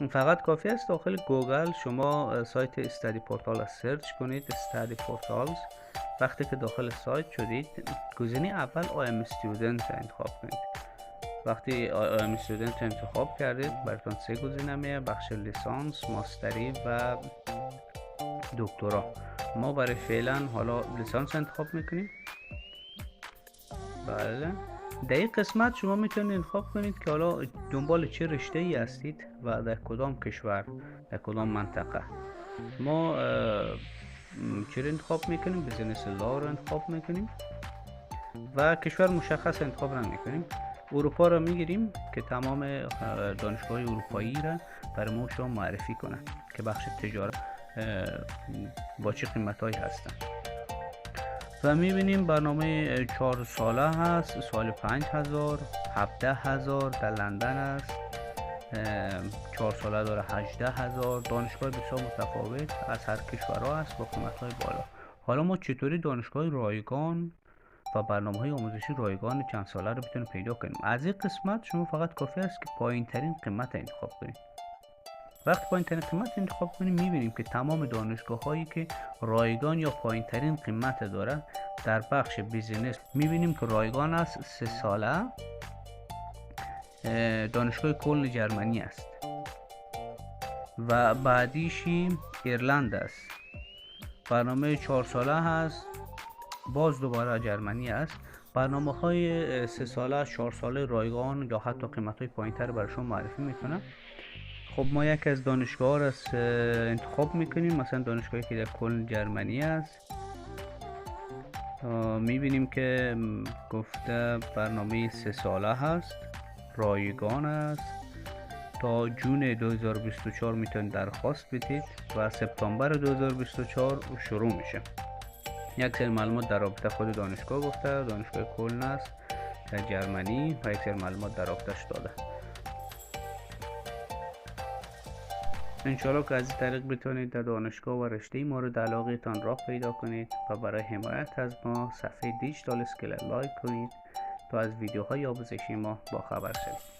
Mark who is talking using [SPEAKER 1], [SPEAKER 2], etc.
[SPEAKER 1] فقط کافی است داخل گوگل شما سایت استادی پورتال سرچ کنید، استادی پورتالز. وقتی که داخل سایت شدید، گزینه اول آیم استودنت انتخاب کنید. وقتی آیم استودنت انتخاب کردید، براتون سه گزینه میاد: بخش لیسانس، ماستری و دکترا. ما برای فعلا حالا لیسانس انتخاب میکنیم. بله، در این قسمت شما میتونید انتخاب کنید که حالا دنبال چه رشته ای هستید و در کدام کشور، در کدام منطقه. ما چه انتخاب میکنیم؟ بزنس لا رو انتخاب میکنیم و کشور مشخص انتخاب نمیکنیم. اروپا رو میگیریم که تمام دانشگاه اروپایی را برای ما شما معرفی کنه که بخش تجارت با چه قیمت هایی هستن. و میبینیم برنامه 4 ساله هست، سال 5000، 17000 در لندن است، 4 ساله داره 18000. دانشگاه بسیار متفاوت از هر کشورها است با قیمت های بالا. حالا ما چطوری دانشگاه رایگان و برنامه های آموزشی رایگان چند ساله رو بتونیم پیدا کنیم؟ از این قسمت شما فقط کافی است که پایین ترین قیمت انتخاب کنید. وقتی پایین ترین قیمت انتخاب کنیم، میبینیم که تمام دانشگاه هایی که رایگان یا پایین ترین قیمت داره در بخش بیزینس میبینیم که رایگان است 3 ساله، دانشگاه کلن جرمنی است و بعدیشی ایرلند است. برنامه 4 ساله هست، باز دوباره جرمنی است. برنامه های 3 ساله، 4 ساله رایگان یا حتی قیمت های پایین تر برشون معرفی میکنه. خب ما یکی از دانشگاه را انتخاب میکنیم، مثلا دانشگاهی که در کلن جرمنی است. میبینیم که گفته برنامه 3 ساله هست، رایگان است، تا جون 2024 میتونید درخواست بدید و سپتامبر 2024 شروع میشه. یک سری معلومات در رابطه خود دانشگاه گفته، دانشگاه کلن است در جرمنی و یک سری معلومات در رابطهش داده. انشاءالله که از این طریق بتونید در دانشگاه و رشته مورد علاقه تان راه پیدا کنید و برای حمایت از ما صفحه دیجیتال اسکیل لایک کنید تا از ویدیوهای آموزشی ما با خبر شوید.